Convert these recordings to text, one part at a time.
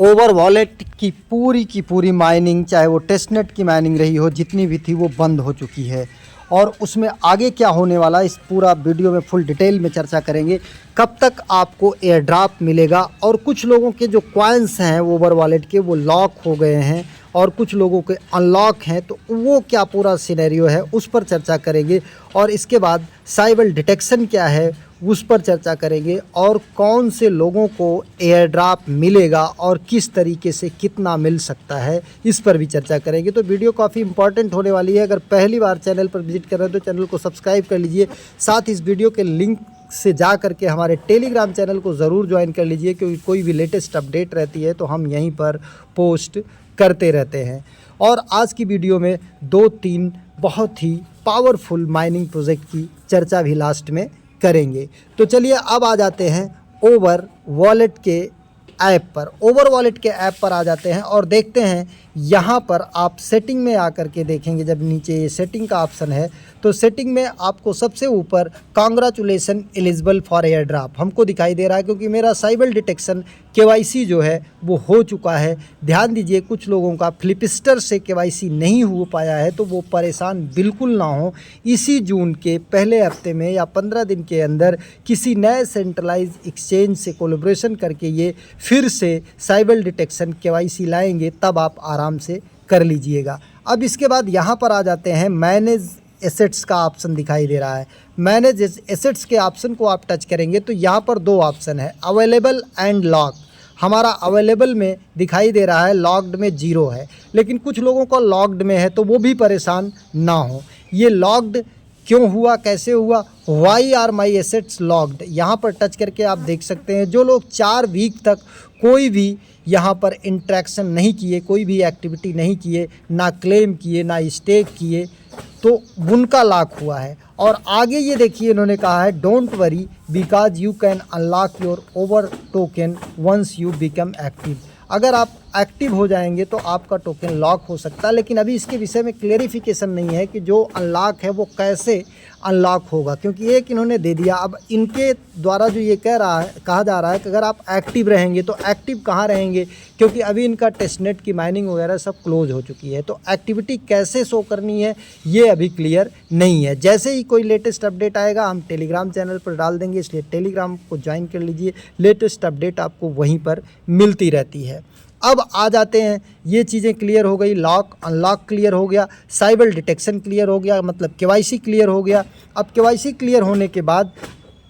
Over wallet की पूरी mining, चाहे वो टेस्टनेट की माइनिंग रही हो, जितनी भी थी वो बंद हो चुकी है। और उसमें आगे क्या होने वाला, इस पूरा वीडियो में फुल डिटेल में चर्चा करेंगे। कब तक आपको एयर ड्रॉप मिलेगा, और कुछ लोगों के जो कॉइन्स हैं ओवर वॉलेट के वो लॉक हो गए हैं और कुछ लोगों के अनलॉक हैं, तो वो क्या पूरा सिनेरियो है उस पर चर्चा करेंगे। और इसके बाद साइबर डिटेक्शन क्या है उस पर चर्चा करेंगे, और कौन से लोगों को एयर ड्रॉप मिलेगा और किस तरीके से कितना मिल सकता है इस पर भी चर्चा करेंगे। तो वीडियो काफ़ी इंपॉर्टेंट होने वाली है। अगर पहली बार चैनल पर विजिट कर रहे हैं तो चैनल को सब्सक्राइब कर लीजिए। साथ इस वीडियो के लिंक से जा करके हमारे टेलीग्राम चैनल को ज़रूर ज्वाइन कर लीजिए, क्योंकि कोई भी लेटेस्ट अपडेट रहती है तो हम यहीं पर पोस्ट करते रहते हैं। और आज की वीडियो में 2-3 बहुत ही पावरफुल माइनिंग प्रोजेक्ट की चर्चा भी लास्ट में करेंगे। तो चलिए अब आ जाते हैं ओवर वॉलेट के ऐप पर। ओवर वॉलेट के ऐप पर आ जाते हैं और देखते हैं यहाँ पर आप सेटिंग में आकर के देखेंगे। जब नीचे ये सेटिंग का ऑप्शन है तो सेटिंग में आपको सबसे ऊपर congratulation eligible for air drop हमको दिखाई दे रहा है, क्योंकि मेरा साइबर डिटेक्शन केवाईसी जो है वो हो चुका है। ध्यान दीजिए, कुछ लोगों का फ्लिपस्टर से केवाईसी नहीं हो पाया है तो वो परेशान बिल्कुल ना हो। इसी जून के पहले हफ्ते में या 15 दिन के अंदर किसी नए सेंट्रलाइज एक्सचेंज से कोलैबोरेशन करके ये फिर से साइबर डिटेक्शन केवाईसी लाएंगे, तब आप आराम से कर लीजिएगा। अब इसके बाद यहाँ पर आ जाते हैं, मैनेज एसेट्स का ऑप्शन दिखाई दे रहा है। मैनेज एसेट्स के ऑप्शन को आप टच करेंगे तो यहाँ पर 2 ऑप्शन है, अवेलेबल एंड लॉक। हमारा अवेलेबल में दिखाई दे रहा है, लॉक्ड में 0 है। लेकिन कुछ लोगों को लॉक्ड में है तो वो भी परेशान ना हो। ये लॉक्ड क्यों हुआ, कैसे हुआ, why are my assets locked, यहाँ पर टच करके आप देख सकते हैं। जो लोग 4 वीक तक कोई भी यहाँ पर इंट्रैक्शन नहीं किए, कोई भी एक्टिविटी नहीं किए, ना क्लेम किए ना स्टेक किए, तो उनका लॉक हुआ है। और आगे ये देखिए, इन्होंने कहा है don't worry because you can unlock your over token once you become active. अगर आप एक्टिव हो जाएंगे तो आपका टोकन लॉक हो सकता है, लेकिन अभी इसके विषय में क्लेरिफिकेशन नहीं है कि जो अनलॉक है वो कैसे अनलॉक होगा, क्योंकि एक इन्होंने दे दिया। अब इनके द्वारा जो ये कहा जा रहा है कि अगर आप एक्टिव रहेंगे, तो एक्टिव कहाँ रहेंगे, क्योंकि अभी इनका टेस्टनेट की माइनिंग वगैरह सब क्लोज हो चुकी है। तो एक्टिविटी कैसे शो करनी है ये अभी क्लियर नहीं है। जैसे ही कोई लेटेस्ट अपडेट आएगा हम टेलीग्राम चैनल पर डाल देंगे, इसलिए टेलीग्राम को ज्वाइन कर लीजिए। लेटेस्ट अपडेट आपको वहीं पर मिलती रहती है। अब आ जाते हैं, ये चीज़ें क्लियर हो गई, लॉक अनलॉक क्लियर हो गया, साइबर डिटेक्शन क्लियर हो गया, मतलब केवाईसी क्लियर हो गया। अब केवाईसी क्लियर होने के बाद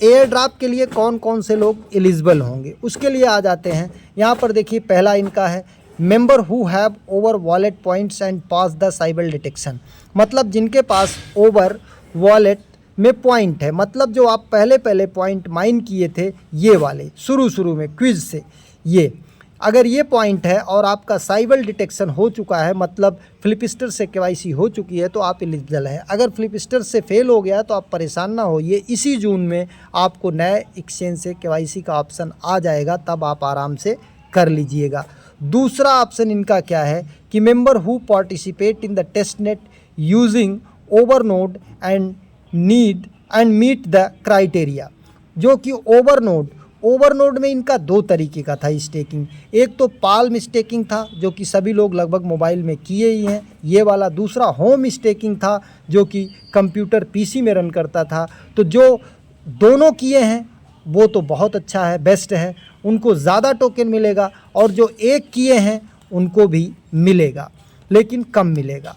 एयर ड्रॉप के लिए कौन कौन से लोग एलिजिबल होंगे उसके लिए आ जाते हैं। यहाँ पर देखिए, पहला इनका है member who have over wallet points and pass the cyber detection, मतलब जिनके पास ओवर वॉलेट में पॉइंट है, मतलब जो आप पहले पॉइंट माइन किए थे, ये वाले शुरू में क्विज से, ये अगर ये पॉइंट है और आपका साइबर डिटेक्शन हो चुका है, मतलब फ्लिपस्टर से केवाईसी हो चुकी है, तो आप एलिजिबल है। अगर फ्लिपस्टर से फेल हो गया तो आप परेशान ना होइए, इसी जून में आपको नए एक्सचेंज से केवाईसी का ऑप्शन आ जाएगा, तब आप आराम से कर लीजिएगा। दूसरा ऑप्शन इनका क्या है कि member who participate in the testnet using Overnode and meet the criteria, जो कि ओवरनोड में इनका 2 तरीके का था स्टेकिंग। एक तो पाल्म स्टेकिंग था जो कि सभी लोग लगभग मोबाइल में किए ही हैं, ये वाला। दूसरा होम स्टेकिंग था जो कि कंप्यूटर पीसी में रन करता था। तो जो दोनों किए हैं वो तो बहुत अच्छा है, बेस्ट है, उनको ज़्यादा टोकन मिलेगा, और जो एक किए हैं उनको भी मिलेगा लेकिन कम मिलेगा।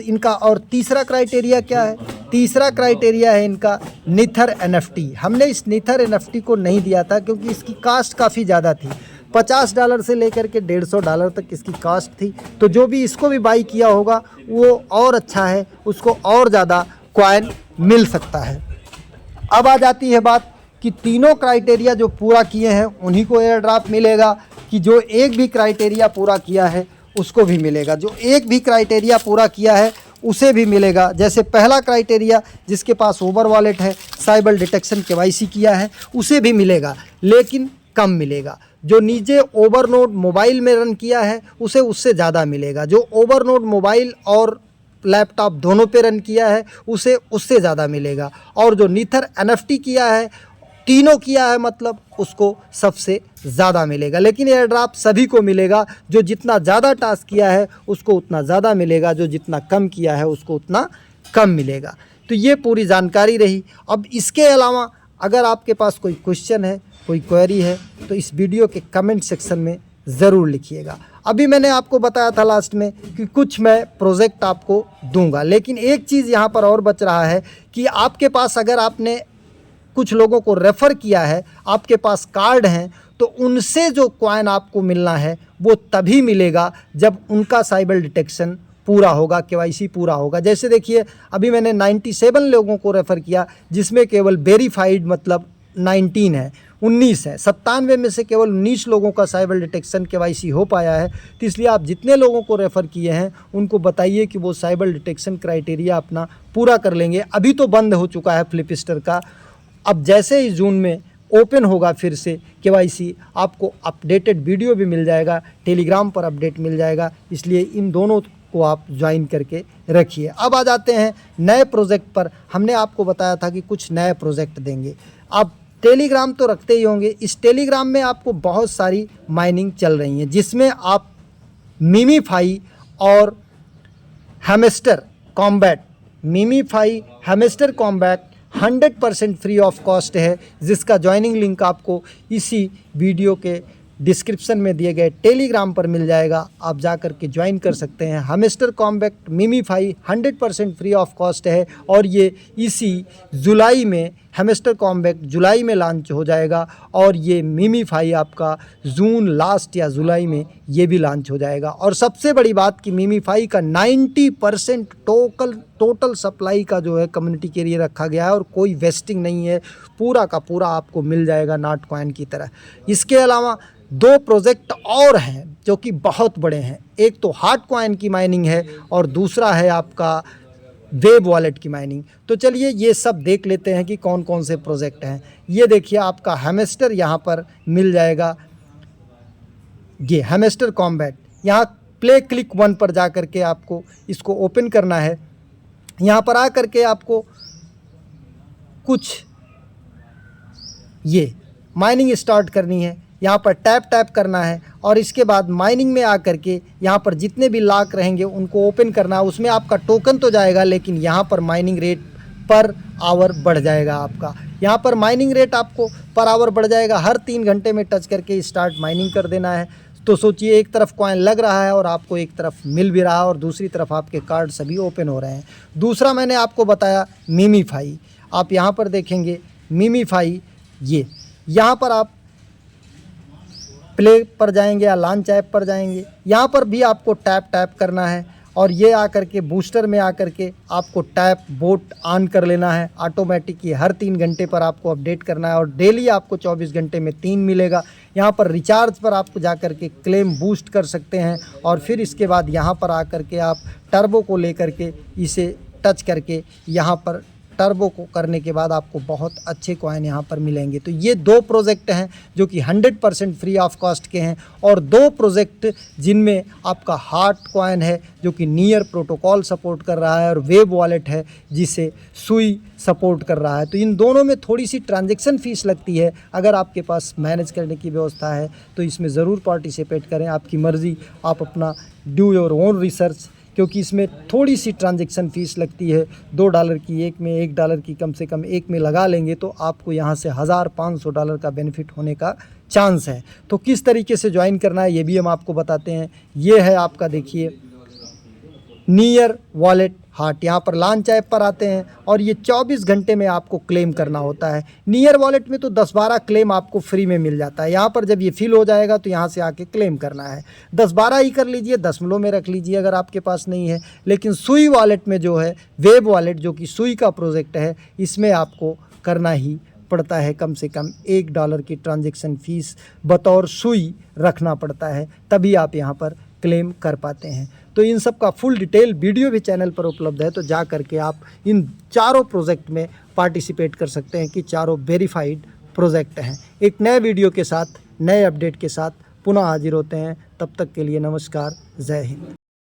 इनका और तीसरा क्राइटेरिया क्या है, तीसरा क्राइटेरिया है इनका निथर एनएफटी। हमने इस निथर एनएफटी को नहीं दिया था क्योंकि इसकी कास्ट काफ़ी ज़्यादा थी, $50 से लेकर के $150 तक इसकी कास्ट थी। तो जो भी इसको भी बाई किया होगा वो और अच्छा है, उसको और ज़्यादा कॉइन मिल सकता है। अब आ जाती है बात कि तीनों क्राइटेरिया जो पूरा किए हैं उन्हीं को एयर ड्रॉप मिलेगा, कि जो एक भी क्राइटेरिया पूरा किया है उसको भी मिलेगा, जो एक भी क्राइटेरिया पूरा किया है उसे भी मिलेगा। जैसे पहला क्राइटेरिया जिसके पास ओवर वॉलेट है, साइबर डिटेक्शन केवाईसी किया है, उसे भी मिलेगा लेकिन कम मिलेगा। जो नीचे ओवरनोड मोबाइल में रन किया है उसे उससे ज़्यादा मिलेगा। जो ओवरनोड मोबाइल और लैपटॉप दोनों पे रन किया है उसे उससे ज़्यादा मिलेगा। और जो नीथर एनएफटी किया है तीनों किया है मतलब उसको सबसे ज़्यादा मिलेगा। लेकिन एयर ड्रॉप सभी को मिलेगा, जो जितना ज़्यादा टास्क किया है उसको उतना ज़्यादा मिलेगा, जो जितना कम किया है उसको उतना कम मिलेगा। तो ये पूरी जानकारी रही। अब इसके अलावा अगर आपके पास कोई क्वेश्चन है, कोई क्वेरी है, तो इस वीडियो के कमेंट सेक्शन में ज़रूर लिखिएगा। अभी मैंने आपको बताया था लास्ट में कि कुछ मैं प्रोजेक्ट आपको दूंगा, लेकिन एक चीज़ यहाँ पर और बच रहा है कि आपके पास अगर आपने कुछ लोगों को रेफ़र किया है, आपके पास कार्ड हैं, तो उनसे जो कॉइन आपको मिलना है वो तभी मिलेगा जब उनका साइबर डिटेक्शन पूरा होगा, KYC पूरा होगा। जैसे देखिए अभी मैंने 97 लोगों को रेफ़र किया, जिसमें केवल वेरीफाइड मतलब 19 है, 19 है। 97 में से केवल 19 लोगों का साइबर डिटेक्शन KYC हो पाया है। तो इसलिए आप जितने लोगों को रेफ़र किए हैं उनको बताइए कि वो साइबर डिटेक्शन क्राइटेरिया अपना पूरा कर लेंगे। अभी तो बंद हो चुका है फ्लिपस्टर का, अब जैसे ही जून में ओपन होगा फिर से KYC, आपको अपडेटेड वीडियो भी मिल जाएगा, टेलीग्राम पर अपडेट मिल जाएगा। इसलिए इन दोनों को आप ज्वाइन करके रखिए। अब आ जाते हैं नए प्रोजेक्ट पर। हमने आपको बताया था कि कुछ नए प्रोजेक्ट देंगे। अब टेलीग्राम तो रखते ही होंगे, इस टेलीग्राम में आपको बहुत सारी माइनिंग चल रही हैं, जिसमें आप मीमीफाई और Hamster Kombat, MemeFi Hamster Kombat 100% free of cost है, जिसका ज्वाइनिंग लिंक आपको इसी वीडियो के डिस्क्रिप्शन में दिए गए टेलीग्राम पर मिल जाएगा। आप जा कर के ज्वाइन कर सकते हैं। Hamster Kombat MemeFi 100% free of cost है और ये इसी जुलाई में, हैमस्टर कॉम्बैट जुलाई में लॉन्च हो जाएगा और ये मीमीफाई आपका जून लास्ट या जुलाई में ये भी लॉन्च हो जाएगा। और सबसे बड़ी बात कि मीमीफाई का 90% टोटल सप्लाई का जो है कम्युनिटी के लिए रखा गया है और कोई वेस्टिंग नहीं है, पूरा का पूरा आपको मिल जाएगा नॉट कॉइन की तरह। इसके अलावा 2 प्रोजेक्ट और हैं जो कि बहुत बड़े हैं। एक तो हार्ड कॉइन की माइनिंग है और दूसरा है आपका वेब वॉलेट की माइनिंग। तो चलिए ये सब देख लेते हैं कि कौन कौन से प्रोजेक्ट हैं। ये देखिए आपका हैमस्टर यहाँ पर मिल जाएगा, ये हैमस्टर कॉम्बैट। यहाँ प्ले क्लिक 1 पर जा कर के आपको इसको ओपन करना है। यहाँ पर आ कर के आपको कुछ ये माइनिंग स्टार्ट करनी है, यहाँ पर टैप करना है और इसके बाद माइनिंग में आकर के यहाँ पर जितने भी लॉक रहेंगे उनको ओपन करना है। उसमें आपका टोकन तो जाएगा, लेकिन यहाँ पर माइनिंग रेट पर आवर बढ़ जाएगा आपका। यहाँ पर माइनिंग रेट आपको पर आवर बढ़ जाएगा। हर 3 घंटे में टच करके स्टार्ट माइनिंग कर देना है। तो सोचिए एक तरफ कॉइन लग रहा है और आपको एक तरफ मिल भी रहा है और दूसरी तरफ आपके कार्ड सभी ओपन हो रहे हैं। दूसरा मैंने आपको बताया मीमीफाई। आप यहाँ पर देखेंगे मीमीफाई, ये यहाँ पर आप प्ले पर जाएंगे या लॉन्च ऐप पर जाएंगे, यहाँ पर भी आपको टैप करना है और ये आकर के बूस्टर में आकर के आपको टैप बोट ऑन कर लेना है। ऑटोमेटिक ये हर 3 घंटे पर आपको अपडेट करना है और डेली आपको 24 घंटे में 3 मिलेगा। यहाँ पर रिचार्ज पर आपको जा कर के क्लेम बूस्ट कर सकते हैं और फिर इसके बाद यहाँ पर आकर के आप टर्बो को लेकर के इसे टच करके यहाँ पर टर्बो को करने के बाद आपको बहुत अच्छे कॉइन यहाँ पर मिलेंगे। तो ये 2 प्रोजेक्ट हैं जो कि 100% फ्री ऑफ कॉस्ट के हैं और 2 प्रोजेक्ट जिनमें आपका हार्ड कॉइन है जो कि नियर प्रोटोकॉल सपोर्ट कर रहा है और वेब वॉलेट है जिसे सुई सपोर्ट कर रहा है। तो इन दोनों में थोड़ी सी ट्रांजैक्शन फ़ीस लगती है। अगर आपके पास मैनेज करने की व्यवस्था है तो इसमें ज़रूर पार्टिसिपेट करें, आपकी मर्ज़ी, आप अपना डू योर ओन रिसर्च, क्योंकि इसमें थोड़ी सी ट्रांजैक्शन फ़ीस लगती है। $2 की, एक में $1 की, कम से कम एक में लगा लेंगे तो आपको यहाँ से $1500 का बेनिफिट होने का चांस है। तो किस तरीके से ज्वाइन करना है ये भी हम आपको बताते हैं। ये है आपका, देखिए, नियर वॉलेट हार्ट। यहाँ पर लॉन्च ऐप पर आते हैं और ये 24 घंटे में आपको क्लेम करना होता है। नियर वॉलेट में तो 10-12 क्लेम आपको फ्री में मिल जाता है। यहाँ पर जब ये फिल हो जाएगा तो यहाँ से आके क्लेम करना है। 10-12 ही कर लीजिए, दशमलव में रख लीजिए अगर आपके पास नहीं है। लेकिन सुई वॉलेट में जो है, वेब वॉलेट जो कि सुई का प्रोजेक्ट है, इसमें आपको करना ही पड़ता है। कम से कम $1 की ट्रांजैक्शन फ़ीस बतौर सुई रखना पड़ता है, तभी आप यहाँ पर क्लेम कर पाते हैं। तो इन सब का फुल डिटेल वीडियो भी चैनल पर उपलब्ध है, तो जा करके आप इन चारों प्रोजेक्ट में पार्टिसिपेट कर सकते हैं कि चारों वेरीफाइड प्रोजेक्ट हैं। एक नए वीडियो के साथ, नए अपडेट के साथ पुनः हाजिर होते हैं। तब तक के लिए नमस्कार, जय हिंद।